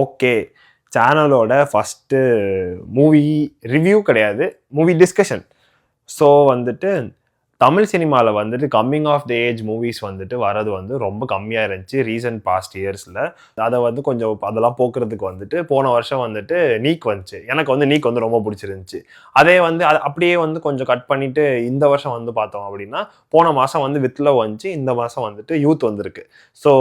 Okay, சேனலோட first movie review கிடையாது, movie discussion. So வந்துட்டு தமிழ் சினிமாவில் வந்துட்டு coming of the age movies வந்துட்டு வரது வந்து ரொம்ப கம்மியாக இருந்துச்சு ரீசன்ட் பாஸ்ட் இயர்ஸில். அதை வந்து கொஞ்சம் அதெல்லாம் போக்குறதுக்கு வந்துட்டு போன வருஷம் வந்துட்டு நீக் வந்துச்சு. எனக்கு வந்து நீக் வந்து ரொம்ப பிடிச்சிருந்துச்சு. அதே வந்து அது அப்படியே வந்து கொஞ்சம் கட் பண்ணிவிட்டு இந்த வருஷம் வந்து பார்த்தோம் அப்படின்னா, போன மாதம் வந்து வித் லவ் வந்துச்சு, இந்த மாதம் வந்துட்டு யூத் வந்திருக்கு. ஸோ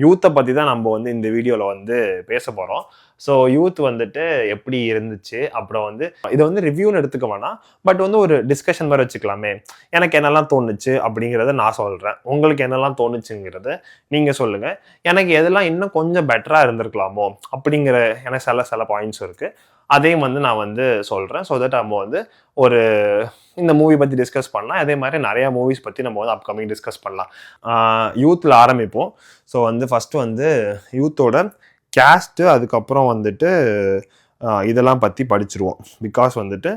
யூத்தை பற்றி தான் நம்ம வந்து இந்த வீடியோவில் வந்து பேச போகிறோம். ஸோ யூத் வந்துட்டு எப்படி இருந்துச்சு, அப்புறம் வந்து இதை வந்து ரிவ்யூன்னு எடுத்துக்க வேணாம், பட் வந்து ஒரு டிஸ்கஷன் மாதிரி வச்சுக்கலாமே. எனக்கு என்னெல்லாம் தோணுச்சு அப்படிங்கிறத நான் சொல்கிறேன், உங்களுக்கு என்னெல்லாம் தோணுச்சுங்கிறத நீங்கள் சொல்லுங்கள். எனக்கு எதெல்லாம் இன்னும் கொஞ்சம் பெட்டராக இருந்திருக்கலாமோ அப்படிங்கிற எனக்கு சில பாயிண்ட்ஸ் இருக்குது, அதையும் வந்து நான் வந்து சொல்கிறேன். ஸோ தட் நம்ம வந்து ஒரு இந்த மூவி பற்றி டிஸ்கஸ் பண்ணலாம். அதே மாதிரி நிறையா மூவிஸ் பற்றி நம்ம வந்து அப்கமிங் டிஸ்கஸ் பண்ணலாம். யூத்தில் ஆரம்பிப்போம். ஸோ வந்து ஃபஸ்ட்டு வந்து யூத்தோட கேஸ்ட்டு, அதுக்கப்புறம் வந்துட்டு இதெல்லாம் பற்றி படிச்சிருவோம். பிகாஸ் வந்துட்டு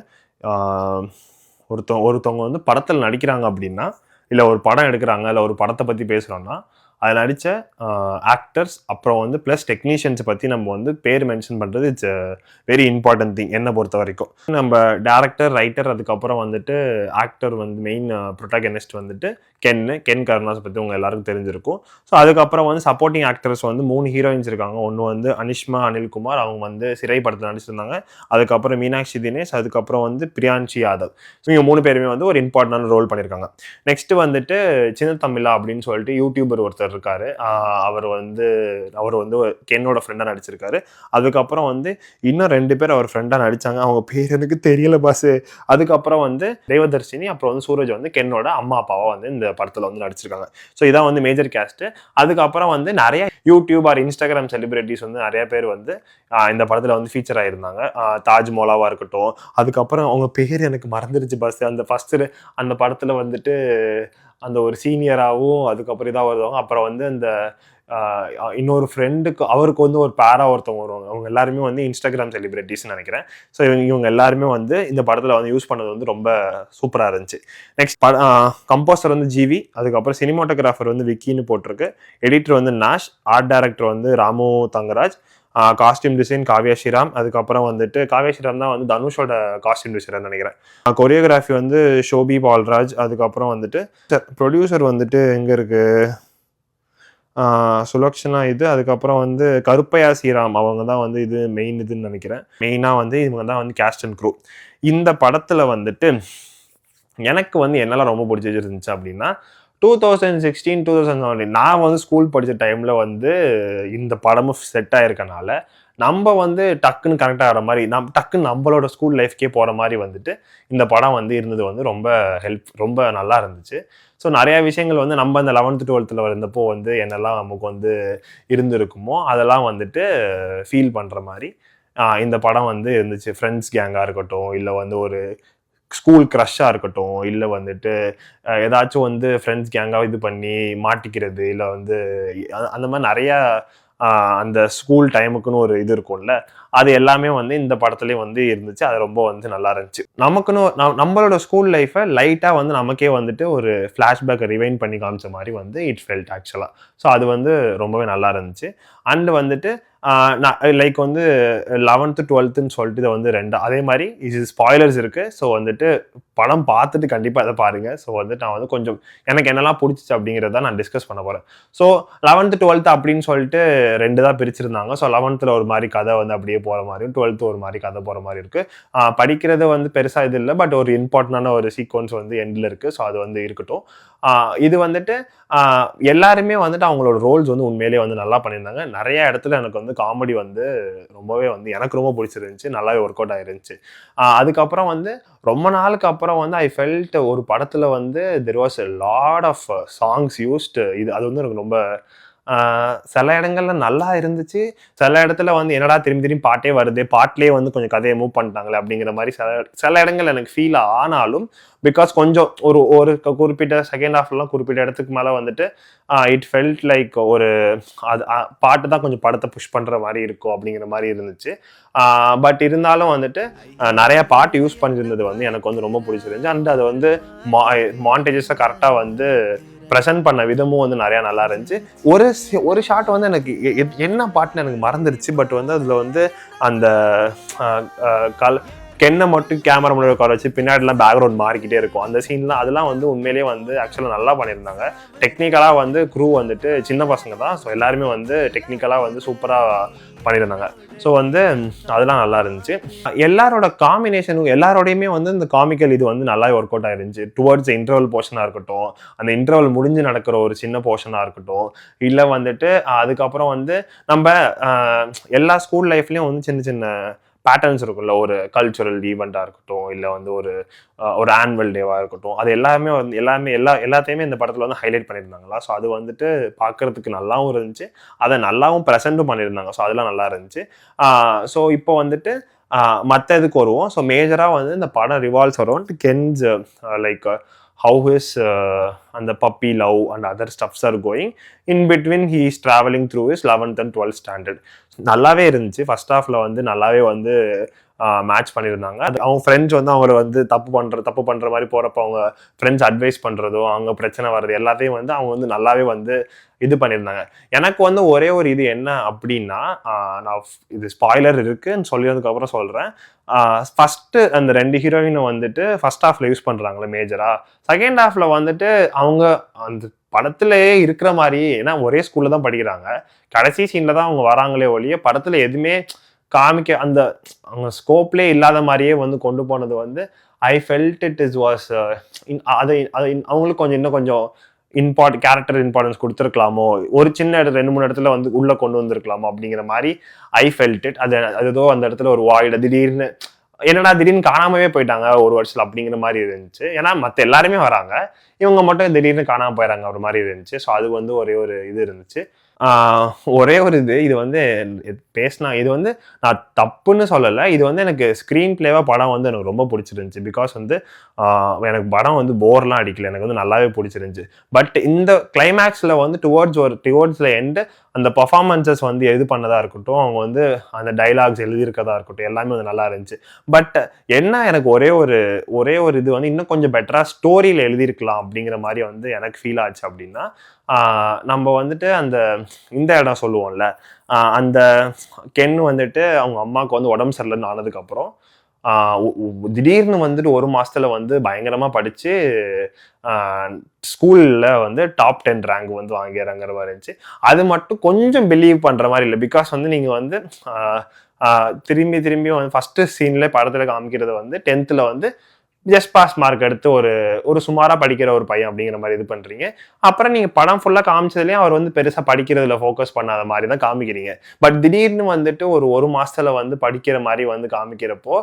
ஒருத்தவங்க வந்து படத்தில் நடிக்கிறாங்க அப்படின்னா, இல்லை ஒரு படம் எடுக்கிறாங்க, இல்லை ஒரு படத்தை பற்றி பேசுகிறோன்னா, அதில் நடித்த ஆக்டர்ஸ் அப்புறம் வந்து ப்ளஸ் டெக்னீஷியன்ஸை பற்றி நம்ம வந்து பேர் மென்ஷன் பண்ணுறது இட்ஸ் வெரி இம்பார்ட்டன்ட் திங் என்னை பொறுத்த வரைக்கும். நம்ம டேரக்டர், ரைட்டர், அதுக்கப்புறம் வந்துட்டு ஆக்டர் வந்து மெயின் ப்ரொட்டாகனிஸ்ட் வந்துட்டு கென் கருணாஸ் பற்றி உங்கள் எல்லாருக்கும் தெரிஞ்சிருக்கும். ஸோ அதுக்கப்புறம் வந்து சப்போர்ட்டிங் ஆக்டர்ஸ் வந்து 3 ஹீரோயின்ஸ் இருக்காங்க. ஒன்று வந்து அனிஷ்மா, அனில்குமார், அவங்க வந்து சிறை படத்தில் நடிச்சிருந்தாங்க. அதுக்கப்புறம் மீனாட்சி தினேஷ், அதுக்கப்புறம் வந்து பிரியான்ஷி யாதவ். இவங்க 3 பேருமே வந்து ஒரு இம்பார்ட்டன்டான ரோல் பண்ணியிருக்காங்க. நெக்ஸ்ட் வந்துட்டு சின்ன தமிழா அப்படின்னு சொல்லிட்டு யூடியூபர் ஒருத்தர் இருக்காரு. அவர் வந்து கென்னோட ஃப்ரெண்டாக நடிச்சிருக்காரு. அதுக்கப்புறம் வந்து இன்னும் 2 பேர் அவர் ஃப்ரெண்டாக நடிச்சாங்க, அவங்க பேர் எனக்கு தெரியல பாஸ். அதுக்கப்புறம் வந்து தேவதர்ஷினி, அப்புறம் வந்து சூரஜ் வந்து கென்னோட அம்மா அப்பாவா வந்து இந்த படத்தில் வந்து நடிச்சிருக்காங்க. ஸோ இதான் வந்து மேஜர் கேஸ்ட்டு. அதுக்கப்புறம் வந்து நிறைய யூடியூப் ஆர் இன்ஸ்டாகிராம் செலிபிரிட்டிஸ் வந்து நிறைய பேர் வந்து இந்த படத்தில் வந்து ஃபீச்சர் ஆகியிருந்தாங்க. தாஜ் மோலாவாக இருக்கட்டும், அதுக்கப்புறம் அவங்க பேர் எனக்கு மறந்துருச்சு பாஸ். அந்த ஃபஸ்ட்டு அந்த படத்தில் வந்துட்டு அந்த ஒரு சீனியராகவும் அதுக்கப்புறம் இதாக வருவாங்க. அப்புறம் வந்து அந்த இன்னொரு ஃப்ரெண்டுக்கு அவருக்கு வந்து ஒரு பேரா ஒருத்தவங்க வருவாங்க. அவங்க எல்லாருமே வந்து இன்ஸ்டாகிராம் செலிபிரிட்டிஸ்ன்னு நினைக்கிறேன். ஸோ இவங்க எல்லாருமே வந்து இந்த படத்தில் வந்து யூஸ் பண்ணது வந்து ரொம்ப சூப்பராக இருந்துச்சு. நெக்ஸ்ட் கம்போசர் வந்து ஜிவி, அதுக்கப்புறம் சினிமாட்டோகிராஃபர் வந்து விக்கின்னு போட்டிருக்கு, எடிட்டர் வந்து நாஷ், ஆர்ட் டைரக்டர் வந்து ராமு தங்கராஜ், காஸ்டியூம் டிசைன் காவ்யா ஸ்ரீராம், அதுக்கப்புறம் வந்துட்டு காவ்யா ஸ்ரீராம் தான் வந்து தனுஷோட காஸ்டியூம் டிசைனர் நினைக்கிறேன். கொரியோகிராஃபி வந்து ஷோபி பால்ராஜ், அதுக்கப்புறம் வந்துட்டு ப்ரொடியூசர் வந்துட்டு எங்கே இருக்கு சுலக்ஷனா இது, அதுக்கப்புறம் வந்து கருப்பையா ஸ்ரீராம், அவங்க தான் வந்து இது மெயின் இதுன்னு நினைக்கிறேன். மெயினாக வந்து இவங்க தான் வந்து கேஸ்ட் அண்ட் க்ரூ. இந்த படத்தில் வந்துட்டு எனக்கு வந்து என்னெல்லாம் ரொம்ப பிடிச்சிருந்துச்சு அப்படின்னா, 2016, 2017 நான் வந்து ஸ்கூல் படித்த டைமில் வந்து இந்த படமும் செட் ஆகிருக்கனால நம்ம வந்து டக்குன்னு கனெக்ட் ஆகிற மாதிரி, டக்குன்னு நம்மளோட ஸ்கூல் லைஃப்கே போகிற மாதிரி வந்துட்டு இந்த படம் வந்து இருந்தது வந்து ரொம்ப நல்லா இருந்துச்சு. ஸோ நிறையா விஷயங்கள் வந்து நம்ம இந்த 11th 12th இருந்தப்போ வந்து என்னெல்லாம் நமக்கு வந்து இருந்திருக்குமோ அதெல்லாம் வந்துட்டு ஃபீல் பண்ணுற மாதிரி இந்த படம் வந்து இருந்துச்சு. ஃப்ரெண்ட்ஸ் கேங்காக இருக்கட்டும், இல்லை வந்து ஒரு ஸ்கூல் க்ரஷ்ஷாக இருக்கட்டும், இல்லை வந்துட்டு ஏதாச்சும் வந்து ஃப்ரெண்ட்ஸ் கேங்காக இது பண்ணி மாட்டிக்கிறது, இல்லை வந்து அந்த மாதிரி நிறையா அந்த ஸ்கூல் டைமுக்குன்னு ஒரு இது இருக்கும்ல, அது எல்லாமே வந்து இந்த படத்துலேயே வந்து இருந்துச்சு. அது ரொம்ப வந்து நல்லா இருந்துச்சு. நமக்குன்னு நம்மளோட ஸ்கூல் லைஃப்பை லைட்டாக வந்து நமக்கே வந்துட்டு ஒரு ஃப்ளாஷ்பேக்கை ரிவைண்ட் பண்ணி காமிச்ச மாதிரி வந்து இட் ஃபெல்ட் ஆக்சுவலாக. ஸோ அது வந்து ரொம்பவே நல்லா இருந்துச்சு. அண்டு வந்துட்டு நான் லைக் வந்து 11th 12th சொல்லிட்டு இதை வந்து அதே மாதிரி இது ஸ்பாய்லர்ஸ் இருக்குது. ஸோ வந்துட்டு படம் பார்த்துட்டு கண்டிப்பாக அதை பாருங்கள். ஸோ வந்துட்டு நான் வந்து கொஞ்சம் எனக்கு என்னெல்லாம் பிடிச்சிச்சு அப்படிங்கிறத நான் டிஸ்கஸ் பண்ண போகிறேன். ஸோ 11th 12th அப்படின்னு சொல்லிட்டு 2 தான் பிரிச்சிருந்தாங்க. ஸோ 11th ஒரு மாதிரி கதை வந்து அப்படியே போகிற மாதிரியும், 12th ஒரு மாதிரி கதை போகிற மாதிரி இருக்குது. படிக்கிறது வந்து பெருசாக இது இல்லை, பட் ஒரு இம்பார்ட்டண்டான ஒரு சீக்வன்ஸ் வந்து எண்டில் இருக்குது. ஸோ அது வந்து இருக்கட்டும். இது வந்துட்டு எல்லாருமே வந்துட்டு அவங்களோட ரோல்ஸ் வந்து உண்மையிலேயே வந்து நல்லா பண்ணியிருந்தாங்க. நிறைய இடத்துல எனக்கு வந்து காமெடி வந்து ரொம்பவே வந்து எனக்கு ரொம்ப பிடிச்சிருந்துச்சு, நல்லாவே ஒர்க் அவுட் ஆகிருந்துச்சு. அதுக்கப்புறம் வந்து ரொம்ப நாளுக்கு அப்புறம் வந்து ஐ ஃபெல்ட் ஒரு படத்தில் வந்து there was a lot of songs used. அது வந்து எனக்கு ரொம்ப சில இடங்கள்ல நல்லா இருந்துச்சு, சில இடத்துல வந்து என்னடா திரும்பி பாட்டே வருது, பாட்டிலே வந்து கொஞ்சம் கதையை மூவ் பண்ணிட்டாங்களே அப்படிங்கிற மாதிரி சில இடங்கள் எனக்கு ஃபீல் ஆனாலும், பிகாஸ் கொஞ்சம் ஒரு குறிப்பிட்ட செகண்ட் ஹாஃப்லாம் குறிப்பிட்ட இடத்துக்கு மேலே வந்துட்டு இட் ஃபெல்ட் லைக் ஒரு அது பாட்டு தான் கொஞ்சம் படத்தை புஷ் பண்ணுற மாதிரி இருக்கும் அப்படிங்கிற மாதிரி இருந்துச்சு. பட் இருந்தாலும் வந்துட்டு நிறைய பாட்டு யூஸ் பண்ணியிருந்தது வந்து எனக்கு வந்து ரொம்ப பிடிச்சிருந்துச்சு. அண்ட் அது வந்து மாண்டேஜஸை கரெக்டாக வந்து ப்ரெசென்ட் பண்ண விதமும் வந்து நிறையா நல்லா இருந்துச்சு. ஒரு ஷாட் வந்து எனக்கு என்ன பாட்டுன்னு எனக்கு மறந்துருச்சு. பட் வந்து அதில் வந்து அந்த கென்னை மட்டும் கேமரா முன்னாடி உட்கார வச்சு பின்னாடிலாம் பேக்ரவுண்ட் மாறிக்கிட்டே இருக்கும். அந்த சீன்லாம் அதெல்லாம் வந்து உண்மையிலேயே வந்து ஆக்சுவலாக நல்லா பண்ணியிருந்தாங்க. டெக்னிக்கலாக வந்து க்ரூ வந்துட்டு சின்ன பசங்க தான். ஸோ எல்லாருமே வந்து டெக்னிக்கலாக வந்து சூப்பராக பண்ணியிருந்தாங்க. ஸோ வந்து அதெல்லாம் நல்லா இருந்துச்சு. எல்லாரோட காம்பினேஷனும் எல்லாரோடையுமே வந்து இந்த காமிக்கல் இது வந்து நல்லாவே ஒர்க் அவுட் ஆயிருந்துச்சு. டுவர்ட்ஸ் இன்டர்வல் போர்ஷனாக இருக்கட்டும், அந்த இன்டர்வல் முடிஞ்சு நடக்கிற ஒரு சின்ன போர்ஷனாக இருக்கட்டும், இல்லை வந்துட்டு அதுக்கப்புறம் வந்து நம்ம எல்லா ஸ்கூல் லைஃப்லேயும் வந்து சின்ன சின்ன பேட்டர்ன்ஸ் இருக்குல்ல, ஒரு கல்ச்சுரல் ஈவெண்ட்டாக இருக்கட்டும், இல்லை வந்து ஒரு ஆனுவல் டேவாக இருக்கட்டும், அது எல்லாமே வந்து எல்லாத்தையுமே இந்த படத்தில் வந்து ஹைலைட் பண்ணியிருந்தாங்களா. ஸோ அது வந்துட்டு பார்க்கறதுக்கு நல்லாவும் இருந்துச்சு, அதை நல்லாவும் ப்ரெசென்ட்டும் பண்ணியிருந்தாங்க. ஸோ அதெல்லாம் நல்லா இருந்துச்சு. ஸோ இப்போ வந்துட்டு மற்ற இதுக்கு வருவோம். ஸோ மேஜராக வந்து இந்த படம் revolves around hens like how his and the puppy love and other stuffs are going. In between he is traveling through his 11th and 12th standard. நல்லாவே இருந்துச்சு. ஃபர்ஸ்ட் ஹாஃப்ல வந்து நல்லாவே வந்து மேட்ச் பண்ணியிருந்தாங்க. அது அவங்க ஃப்ரெண்ட்ஸ் வந்து அவரை வந்து தப்பு பண்ற மாதிரி போறப்போ அவங்க ஃப்ரெண்ட்ஸ் அட்வைஸ் பண்றதோ, அவங்க பிரச்சனை வர்றது எல்லாத்தையும் வந்து அவங்க வந்து நல்லாவே வந்து இது பண்ணியிருந்தாங்க. எனக்கு வந்து ஒரே ஒரு இது என்ன அப்படின்னா, நான் இது ஸ்பாய்லர் இருக்குன்னு சொல்லியதுக்கு அப்புறம் சொல்றேன். ஃபர்ஸ்ட் அந்த 2 ஹீரோயினும் வந்துட்டு ஃபர்ஸ்ட் ஹாஃப்ல யூஸ் பண்றாங்களே மேஜரா. செகண்ட் ஹாஃப்ல வந்துட்டு அவங்க அந்த படத்திலேயே இருக்கிற மாதிரி, ஏன்னா ஒரே ஸ்கூல்ல தான் படிக்கிறாங்க, கடைசி சீன்ல தான் அவங்க வராங்களே ஒழிய படத்துல எதுவுமே காமிக்க அந்த அவங்க ஸ்கோப்லேயே இல்லாத மாதிரியே வந்து கொண்டு போனது வந்து I felt it is was அதை அவங்களுக்கு இன்னும் கொஞ்சம் கேரக்டர் இம்பார்ட்டன்ஸ் கொடுத்துருக்கலாமோ, ஒரு சின்ன 2-3 இடத்துல வந்து உள்ள கொண்டு வந்திருக்கலாமோ அப்படிங்கிற மாதிரி ஐ ஃபெல்ட் இட். அது ஏதோ அந்த இடத்துல ஒரு வாய்டு திடீர்னு என்னடா திடீர்னு காணாமவே போயிட்டாங்க ஒரு வருஷத்துல அப்படிங்கிற மாதிரி இருந்துச்சு. ஏன்னா மற்ற எல்லாருமே வராங்க, இவங்க மட்டும் திடீர்னு காணாம போயிடறாங்க ஒரு மாதிரி இருந்துச்சு. ஸோ அது வந்து ஒரே ஒரு இது இருந்துச்சு. ஒரே ஒரு இது வந்து பேசினா இது வந்து நான் தப்புன்னு சொல்லலை. இது வந்து எனக்கு ஸ்க்ரீன் பிளேவா படம் வந்து எனக்கு ரொம்ப பிடிச்சிருந்துச்சு. பிகாஸ் வந்து எனக்கு படம் வந்து போர்லாம் அடிக்கல, எனக்கு வந்து நல்லாவே பிடிச்சிருந்துச்சு. பட் இந்த கிளைமேக்ஸில் வந்து டுவோர்ட்ஸ்ல எண்டு அந்த பர்ஃபார்மன்ஸஸ் வந்து எது பண்ணதா இருக்கட்டும், அவங்க வந்து அந்த டைலாக்ஸ் எழுதியிருக்கதா இருக்கட்டும், எல்லாமே வந்து நல்லா இருந்துச்சு. பட் என்ன எனக்கு ஒரே ஒரு இது வந்து இன்னும் கொஞ்சம் பெட்டராக ஸ்டோரியில் எழுதியிருக்கலாம் அப்படிங்கிற மாதிரி வந்து எனக்கு ஃபீல் ஆச்சு. அப்படின்னா நம்ம வந்துட்டு இந்த இடம் சொல்லுவோம்ல, அந்த கென் வந்துட்டு அவங்க அம்மாவுக்கு வந்து உடம்பு சரியில்லைன்னு ஆனதுக்கப்புறம் திடீர்னு வந்துட்டு 1 மாசத்துல வந்து பயங்கரமா படிச்சு ஸ்கூல்ல வந்து டாப் 10 ரேங்க் வந்து வாங்கிறாங்கிற மாதிரி இருந்துச்சு. அது மட்டும் கொஞ்சம் பிலீவ் பண்ற மாதிரி இல்லை. பிகாஸ் வந்து நீங்க வந்து திரும்பி வந்து ஃபர்ஸ்ட் சீன்ல படத்துல காமிக்கிறது வந்து 10th வந்து ஜஸ்ட் பாஸ் மார்க் எடுத்து ஒரு சுமாரா படிக்கிற ஒரு பையன் அப்படிங்கிற மாதிரி இது பண்றீங்க. அப்புறம் நீங்க படம் ஃபுல்லா காமிச்சதுலயும் அவர் வந்து பெருசா படிக்கிறதுல ஃபோக்கஸ் பண்ணாத மாதிரி தான் காமிக்கிறீங்க. பட் திடீர்னு வந்துட்டு ஒரு மாசத்துல வந்து படிக்கிற மாதிரி வந்து காமிக்கிறப்போ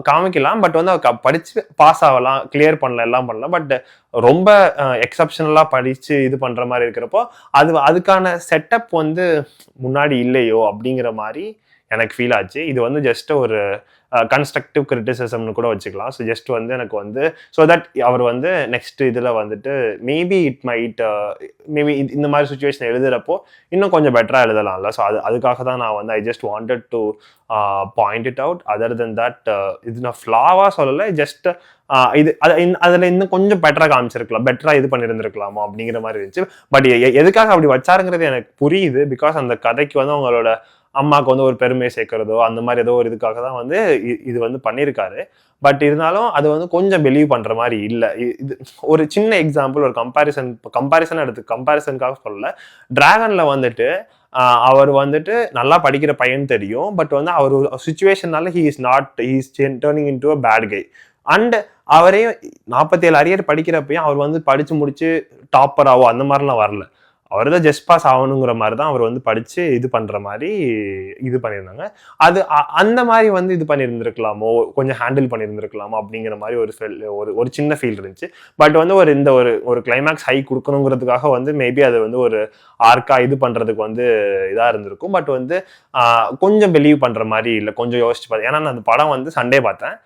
காமிக்கலாம். பட் வந்து அவர் படிச்சு பாஸ் ஆகலாம், கிளியர் பண்ணலாம், எல்லாம் பண்ணலாம். பட் ரொம்ப எக்ஸப்ஷனலா படிச்சு இது பண்ற மாதிரி இருக்கிறப்போ அதுக்கான செட்டப் வந்து முன்னாடி இல்லையோ அப்படிங்கிற மாதிரி எனக்கு ஃபீல் ஆச்சு. இது வந்து ஜஸ்ட் ஒரு கன்ஸ்ட்ரக்டிவ் கிரிட்டிசிசம்னு கூட வச்சுக்கலாம். ஸோ ஜஸ்ட் வந்து எனக்கு வந்து ஸோ தட் அவர் வந்து நெக்ஸ்ட் இதில் வந்துட்டு மேபி இந்த மாதிரி சுச்சுவேஷன் எழுதுறப்போ இன்னும் கொஞ்சம் பெட்டராக எழுதலாம்ல. ஸோ அதுக்காக தான் நான் வந்து I just wanted to point it out. Other then that இது நான் ஃப்ளாவாக சொல்லலை, ஜஸ்ட் அதில் இன்னும் கொஞ்சம் பெட்டராக காமிச்சிருக்கலாம், பெட்டராக இது பண்ணியிருந்திருக்கலாமோ அப்படிங்கிற மாதிரி இருந்துச்சு. பட் எதுக்காக அப்படி வச்சாருங்கிறது எனக்கு புரியுது. பிகாஸ் அந்த கதைக்கு வந்து அவங்களோட அம்மாவுக்கு வந்து ஒரு பெருமையை சேர்க்கிறதோ அந்த மாதிரி ஏதோ ஒரு இதுக்காக தான் வந்து இது வந்து பண்ணியிருக்காரு. பட் இருந்தாலும் அது வந்து கொஞ்சம் பிலீவ் பண்ற மாதிரி இல்லை. இது ஒரு சின்ன எக்ஸாம்பிள், ஒரு கம்பேரிசனுக்காக சொல்லல. டிராகன்ல வந்துட்டு அவர் வந்துட்டு நல்லா படிக்கிற பையன் தெரியும். பட் வந்து அவர் சுச்சுவேஷனால he is turning into a bad guy. And அவரையும் 47 அரியர் படிக்கிறப்பையும் அவர் வந்து படிச்சு முடிச்சு டாப்பராவோ அந்த மாதிரிலாம் வரல. அவர் தான் ஜஸ்ட் பாஸ் ஆகணுங்கிற மாதிரி தான் அவர் வந்து படிச்சு இது பண்ற மாதிரி இது பண்ணியிருந்தாங்க. அது அந்த மாதிரி வந்து இது பண்ணியிருந்திருக்கலாமோ, கொஞ்சம் ஹேண்டில் பண்ணியிருந்திருக்கலாமோ அப்படிங்கிற மாதிரி ஒரு சின்ன ஃபீல் இருந்துச்சு. பட் வந்து ஒரு கிளைமேக்ஸ் ஹை கொடுக்கணுங்கிறதுக்காக வந்து மேபி அது வந்து ஒரு ஆர்க்கா இது பண்றதுக்கு வந்து இதா இருந்திருக்கும். பட் வந்து கொஞ்சம் பிலீவ் பண்ற மாதிரி இல்லை, கொஞ்சம் யோசிச்சு பார்த்தேன். ஏன்னா நான் அந்த படம் வந்து சண்டே பார்த்தேன்.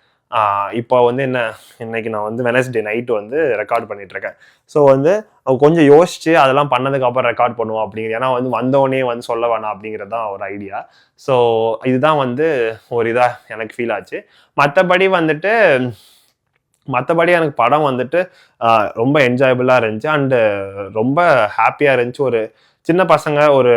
இப்போ வந்து இன்னைக்கு நான் வந்து வெனஸ்டே நைட்டு வந்து ரெக்கார்ட் பண்ணிட்டு இருக்கேன். ஸோ வந்து கொஞ்சம் யோசிச்சு அதெல்லாம் பண்ணதுக்கு அப்புறம் ரெக்கார்ட் பண்ணுவோம் அப்படிங்கிறது. ஏன்னா வந்து வந்தோடனே வந்து சொல்ல வேணாம் அப்படிங்கிறது தான் ஒரு ஐடியா. ஸோ இதுதான் வந்து ஒரு இதாக எனக்கு ஃபீல் ஆச்சு. மற்றபடி வந்துட்டு மற்றபடி எனக்கு படம் வந்துட்டு ரொம்ப என்ஜாயபிளாக இருந்துச்சு அண்டு ரொம்ப ஹாப்பியாக இருந்துச்சு. ஒரு சின்ன பசங்க ஒரு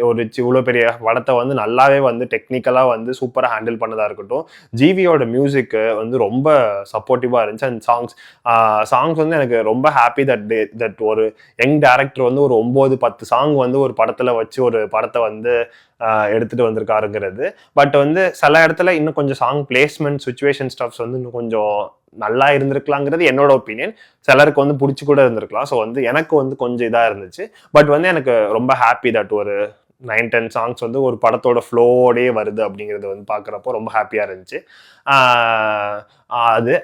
ஒரு இவ்வளோ பெரிய படத்தை வந்து நல்லாவே வந்து டெக்னிக்கலாக வந்து சூப்பராக ஹேண்டில் பண்ணதாக இருக்கட்டும். ஜிவியோட மியூசிக்கு வந்து ரொம்ப சப்போர்ட்டிவாக இருந்துச்சு. அண்ட் சாங்ஸ் வந்து எனக்கு ரொம்ப ஹாப்பி தட் ஒரு யங் டேரக்டர் வந்து ஒரு 9-10 சாங் வந்து ஒரு படத்தில் வச்சு ஒரு படத்தை வந்து எடுத்துட்டு வந்திருக்காருங்கிறது. பட் வந்து சில இடத்துல இன்னும் கொஞ்சம் சாங் பிளேஸ்மெண்ட் சுச்சுவேஷன் ஸ்டப்ஸ் வந்து இன்னும் கொஞ்சம் நல்லா இருந்திருக்கலாங்கிறது என்னோட ஒப்பீனியன். சிலருக்கு வந்து பிடிச்சி கூட இருந்திருக்கலாம். ஸோ வந்து எனக்கு வந்து கொஞ்சம் இதாக இருந்துச்சு. பட் வந்து எனக்கு ரொம்ப ஹாப்பி தட் ஒரு 9-10 சாங்ஸ் வந்து ஒரு படத்தோட ஃப்ளோவோடயே வருது அப்படிங்கிறது வந்து பார்க்குறப்போ ரொம்ப ஹாப்பியாக இருந்துச்சு.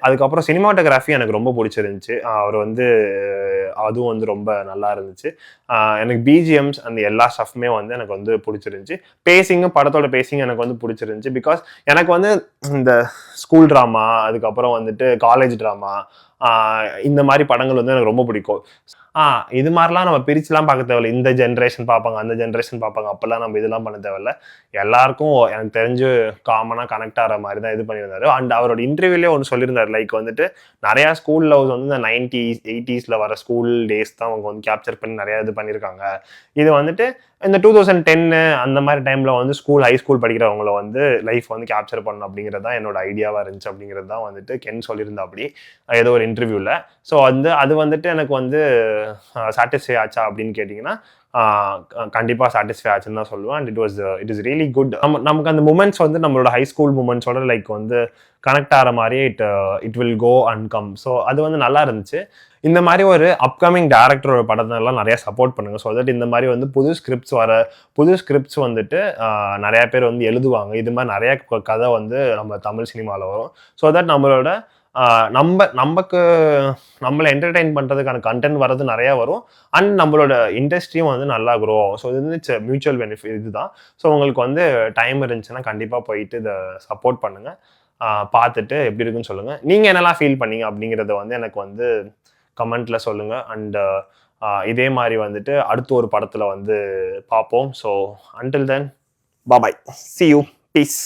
அதுக்கப்புறம் சினிமாட்டோகிராஃபி எனக்கு ரொம்ப பிடிச்சிருந்துச்சு. அவர் வந்து அதுவும் வந்து ரொம்ப நல்லா இருந்துச்சு. எனக்கு பிஜிஎம்ஸ் அந்த எல்லா ஸ்டஃப்மே வந்து எனக்கு வந்து பிடிச்சிருந்துச்சு. படத்தோட பேசிங் எனக்கு வந்து பிடிச்சிருந்துச்சு. பிகாஸ் எனக்கு வந்து இந்த ஸ்கூல் ட்ராமா, அதுக்கப்புறம் வந்துட்டு காலேஜ் ட்ராமா, இந்த மாதிரி படங்கள் வந்து எனக்கு ரொம்ப பிடிக்கும். இது மாதிரிலாம் நம்ம பிரிச்சுலாம் பார்க்க தேவையில்ல. இந்த ஜென்ரேஷன் பார்ப்பாங்க, அந்த ஜென்ரேஷன் பார்ப்பாங்க, அப்பெல்லாம் நம்ம இதெல்லாம் பண்ண தேவையில்ல. எல்லாருக்கும் எனக்கு தெரிஞ்சு காமனாக கனெக்ட் ஆகிற மாதிரி தான் இது பண்ணியிருந்தாரு. அண்ட் அவரோட இன்டர்வியூலேயே ஒன்று சொல்லியிருந்தாரு. லைக் வந்துட்டு நிறையா ஸ்கூல் லவ்ஸ் வந்து இந்த 90s 80s வர ஸ்கூல் டேஸ் தான் அவங்க வந்து கேப்சர் பண்ணி நிறையா இது பண்ணியிருக்காங்க. இது வந்துட்டு இந்த 2010 அந்த மாதிரி டைமில் வந்து ஹை ஸ்கூல் படிக்கிறவங்கள வந்து லைஃப் வந்து கேப்சர் பண்ணணும் அப்படிங்கிறது தான் என்னோட ஐடியாவாக இருந்துச்சு அப்படிங்கிறது தான் வந்துட்டு கென் சொல்லியிருந்தா அப்படி ஏதோ ஒரு இன்டர்வியூவில். ஸோ அது வந்துட்டு எனக்கு வந்து சாட்டிஸ்ஃபை ஆச்சா அப்படின்னு கேட்டிங்கன்னா கண்டிப்பாக சாட்டிஸ்ஃபை ஆச்சுன்னு தான் சொல்லுவேன். And it is really good. நமக்கு அந்த மூமெண்ட்ஸ் வந்து நம்மளோட ஹை ஸ்கூல் மூமெண்ட்ஸோட லைக் வந்து கனெக்ட் ஆகிற மாதிரியே it will go and come. So அது வந்து நல்லா இருந்துச்சு. இந்த மாதிரி ஒரு அப்கமிங் டேரக்டரோட படத்தெல்லாம் நிறைய சப்போர்ட் பண்ணுங்க. ஸோ தட் இந்த மாதிரி வந்து புது ஸ்கிரிப்ட்ஸ் வந்துட்டு நிறைய பேர் வந்து எழுதுவாங்க. இது மாதிரி நிறைய கதை வந்து நம்ம தமிழ் சினிமாவில் வரும். ஸோ தட் நம்மளோட நம்மளை என்டர்டெயின் பண்ணுறதுக்கான கண்டென்ட் வர்றது நிறையா வரும். அண்ட் நம்மளோட இண்டஸ்ட்ரியும் வந்து நல்லா க்ரோ ஆகும். ஸோ இது வந்து இட்ஸ் மியூச்சுவல் பெனிஃபிட் இதுதான். ஸோ உங்களுக்கு வந்து டைம் இருந்துச்சுன்னா கண்டிப்பாக போயிட்டு இதை சப்போர்ட் பண்ணுங்கள். பார்த்துட்டு எப்படி இருக்குன்னு சொல்லுங்கள். நீங்கள் என்னெல்லாம் ஃபீல் பண்ணீங்க அப்படிங்கிறத வந்து எனக்கு வந்து கமெண்ட்டில் சொல்லுங்கள். அண்ட் இதே மாதிரி வந்துட்டு அடுத்த ஒரு படத்தில் வந்து பார்ப்போம். So until then bye, see you, peace.